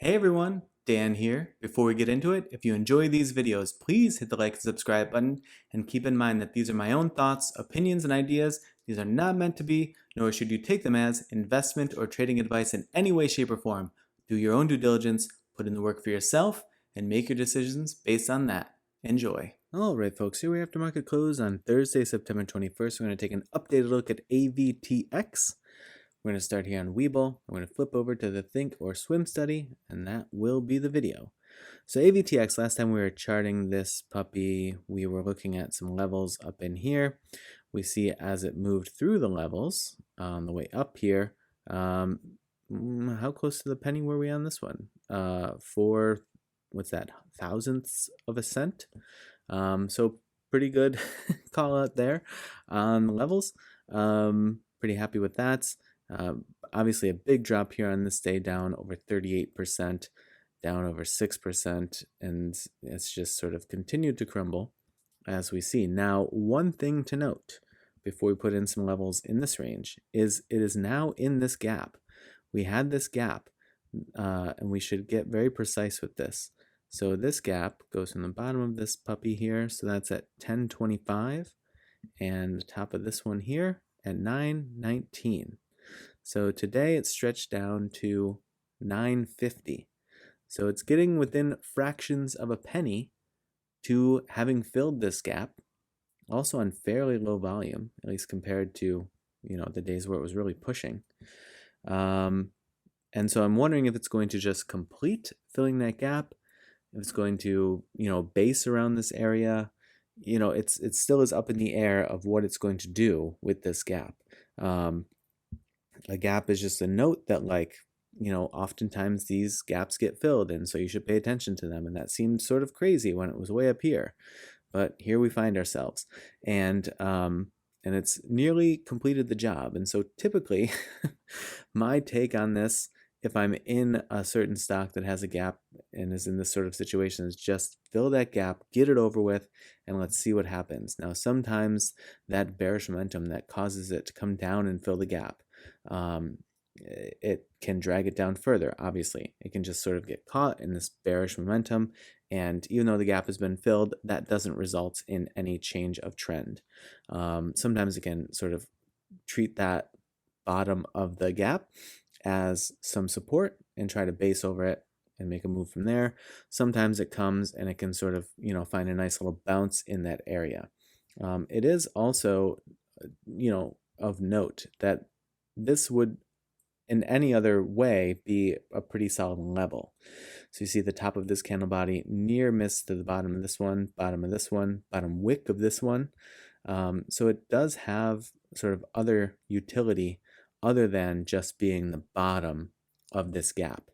Hey everyone, Dan here. Before we get into it, if you enjoy these videos, please hit the like and subscribe button and keep in mind that these are my own thoughts, opinions, and ideas. These are not meant to be, nor should you take them as investment or trading advice in any way, shape, or form. Do your own due diligence, put in the work for yourself, and make your decisions based on that. Enjoy. Alright folks, here we have after market close on Thursday, September 21st. We're going to take an updated look at Avtx. We're going to start here on Webull. We're going to flip over to the Think or Swim study, and that will be the video. So Avtx, last time we were charting this puppy, we were looking at some levels up in here. We see as it moved through the levels on the way up here, how close to the penny were we on this one? For, what's that, thousandths of a cent? So pretty good call out there on the levels. Pretty happy with that. Obviously a big drop here on this day, down over 38%, down over 6%, and it's just sort of continued to crumble as we see. Now, one thing to note before we put in some levels in this range is it is now in this gap. We had this gap, and we should get very precise with this. So this gap goes from the bottom of this puppy here, so that's at 10.25, and the top of this one here at 9.19. So today it's stretched down to 9.50. So it's getting within fractions of a penny to having filled this gap, also on fairly low volume, at least compared to, the days where it was really pushing. And so I'm wondering if it's going to just complete filling that gap, if it's going to, base around this area. It still is up in the air of what it's going to do with this gap. A gap is just a note that, oftentimes these gaps get filled, and so you should pay attention to them. And that seemed sort of crazy when it was way up here, but here we find ourselves, and it's nearly completed the job. And so typically, my take on this, if I'm in a certain stock that has a gap and is in this sort of situation, is just fill that gap, get it over with, and let's see what happens. Now, sometimes that bearish momentum that causes it to come down and fill the gap, it can drag it down further. Obviously, it can just sort of get caught in this bearish momentum, and even though the gap has been filled, that doesn't result in any change of trend. Sometimes it can sort of treat that bottom of the gap as some support and try to base over it and make a move from there. Sometimes it comes and it can sort of, find a nice little bounce in that area. It is also, of note that this would, in any other way, be a pretty solid level. So you see the top of this candle body near miss to the bottom of this one, bottom of this one, bottom wick of this one. So it does have sort of other utility other than just being the bottom of this gap.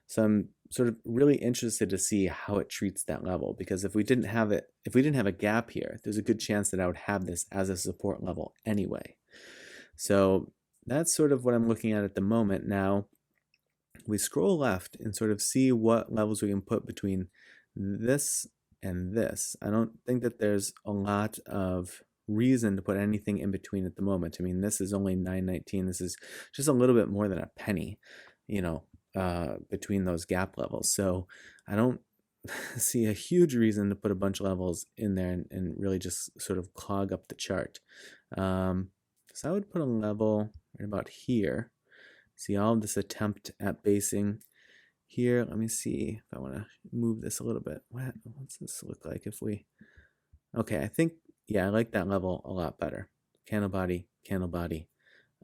So I'm sort of really interested to see how it treats that level, because if we didn't have a gap here, there's a good chance that I would have this as a support level anyway. So that's sort of what I'm looking at the moment. Now, we scroll left and sort of see what levels we can put between this and this. I don't think that there's a lot of reason to put anything in between at the moment. I mean, this is only 9.19. This is just a little bit more than a penny, between those gap levels. So I don't see a huge reason to put a bunch of levels in there and really just sort of clog up the chart. So I would put a level right about here. See all of this attempt at basing here. Let me see if I want to move this a little bit. What's this look like if we... Okay, I think, yeah, I like that level a lot better. Candle body,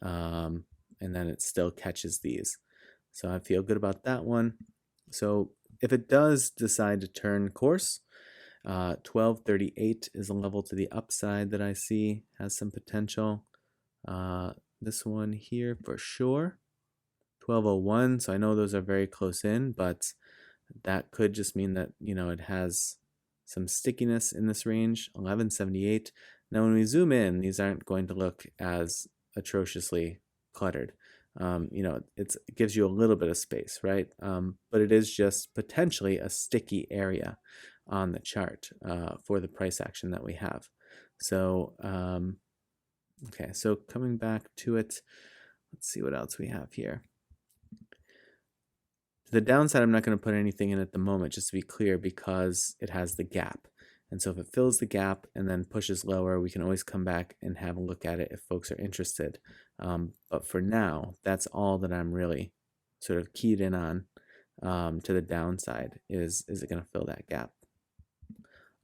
and then it still catches these. So I feel good about that one. So if it does decide to turn course, 12.38 is a level to the upside that I see has some potential. This one here for sure. 12.01, so I know those are very close in, but that could just mean that, it has some stickiness in this range. 11.78. Now when we zoom in, these aren't going to look as atrociously cluttered. It gives you a little bit of space, right? But it is just potentially a sticky area on the chart for the price action that we have. So, okay, so coming back to it, let's see what else we have here. the downside, I'm not going to put anything in at the moment, just to be clear, because it has the gap. And so if it fills the gap and then pushes lower, we can always come back and have a look at it if folks are interested. But for now, that's all that I'm really sort of keyed in on to the downside. Is it going to fill that gap?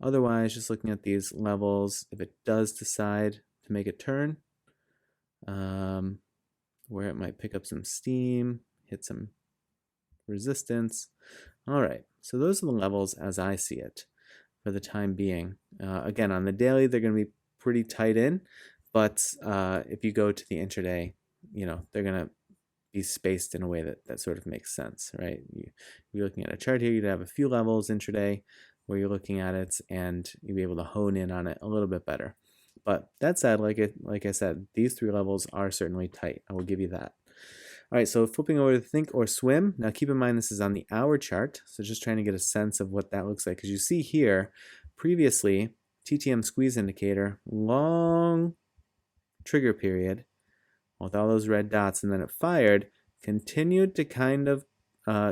Otherwise, just looking at these levels, if it does decide to make a turn, where it might pick up some steam, hit some resistance. All right, so those are the levels as I see it for the time being. Again, on the daily, they're going to be pretty tight in, but if you go to the intraday, they're going to be spaced in a way that sort of makes sense, right? You're looking at a chart here, you'd have a few levels intraday where you're looking at it, and you'll be able to hone in on it a little bit better. But that said, like I said, these three levels are certainly tight. I will give you that. All right, so flipping over to think or swim. Now keep in mind this is on the hour chart, so just trying to get a sense of what that looks like. Because you see here, previously, TTM squeeze indicator, long trigger period with all those red dots, and then it fired, continued to kind of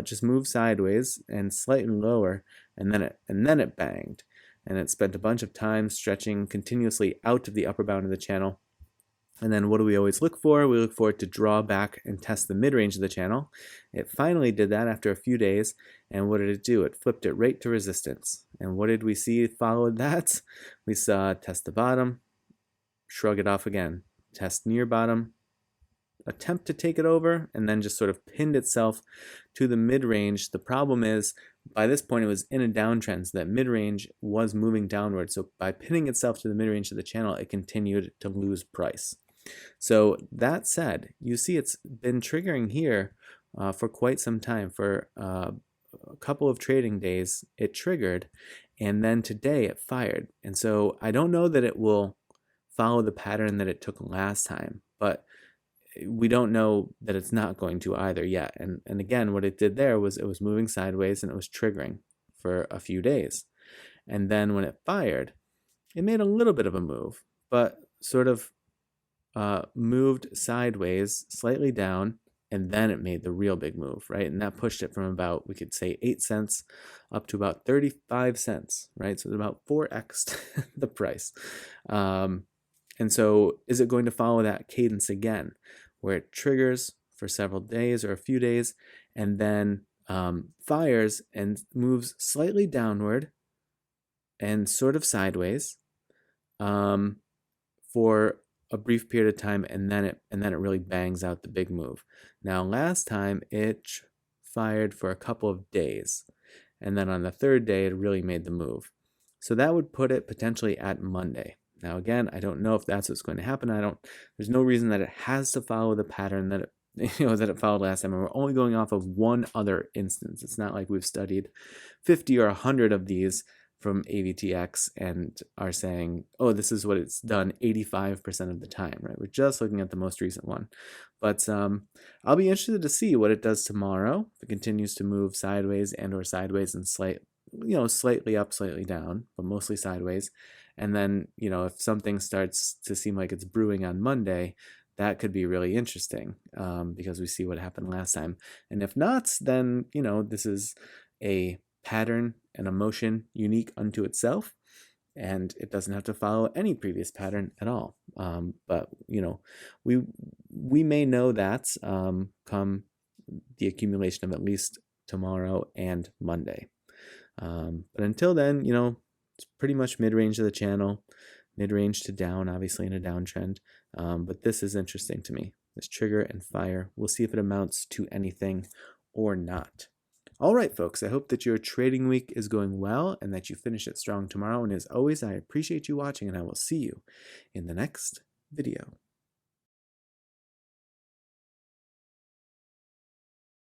just move sideways and slightly lower, and then it banged. And it spent a bunch of time stretching continuously out of the upper bound of the channel. And then what do we always look for? We look for it to draw back and test the mid-range of the channel. It finally did that after a few days. And what did it do? It flipped it right to resistance. And what did we see followed that? We saw test the bottom, shrug it off again, test near bottom, attempt to take it over, and then just sort of pinned itself to the mid-range. The problem is, by this point, it was in a downtrend, so that mid-range was moving downward. So by pinning itself to the mid-range of the channel, it continued to lose price. So that said, you see it's been triggering here for quite some time. For a couple of trading days, it triggered, and then today it fired. And so I don't know that it will follow the pattern that it took last time, but we don't know that it's not going to either yet. And again, what it did there was it was moving sideways and it was triggering for a few days. And then when it fired, it made a little bit of a move, but sort of moved sideways, slightly down, and then it made the real big move, right? And that pushed it from about, we could say 8 cents up to about 35 cents, right? So it's about 4x the price. And so is it going to follow that cadence again, where it triggers for several days or a few days, and then fires and moves slightly downward and sort of sideways for a brief period of time, and then it really bangs out the big move. Now last time it fired for a couple of days, and then on the third day it really made the move. So that would put it potentially at Monday. Now again, I don't know if that's what's going to happen. There's no reason that it has to follow the pattern that it followed last time. And we're only going off of one other instance. It's not like we've studied 50 or 100 of these from Avtx and are saying, oh, this is what it's done 85% of the time, right? We're just looking at the most recent one. But I'll be interested to see what it does tomorrow. If it continues to move sideways or sideways and slightly up, slightly down, but mostly sideways. And then, if something starts to seem like it's brewing on Monday, that could be really interesting because we see what happened last time. And if not, then, this is a pattern and a motion unique unto itself, and it doesn't have to follow any previous pattern at all. But, we may know that come the accumulation of at least tomorrow and Monday. But until then, it's pretty much mid-range of the channel, mid-range to down, obviously in a downtrend. But this is interesting to me, this trigger and fire. We'll see if it amounts to anything or not. All right, folks, I hope that your trading week is going well and that you finish it strong tomorrow. And as always, I appreciate you watching, and I will see you in the next video.